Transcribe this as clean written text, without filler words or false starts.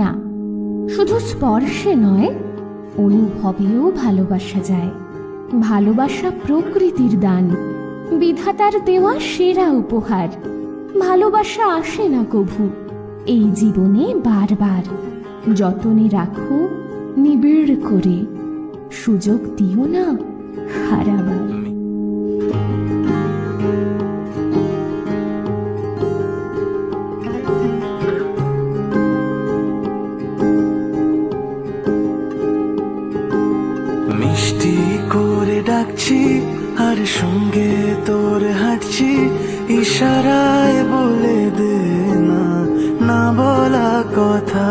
না, শুধু স্পর্শে নয়, অনুভবেও ভালোবাসা যায়। ভালোবাসা প্রকৃতির দান, বিধাতার দেওয়া সেরা উপহার। ভালোবাসা আসে না কভু, এই জীবনে বারবার। যতনে রাখো নিবিড় করে, সুযোগ দিও না হারাবার। মিষ্টি করে ডাকছি আর সঙ্গে তোর হাঁটছি, ইশারায় বলে দে না না বলা কথা।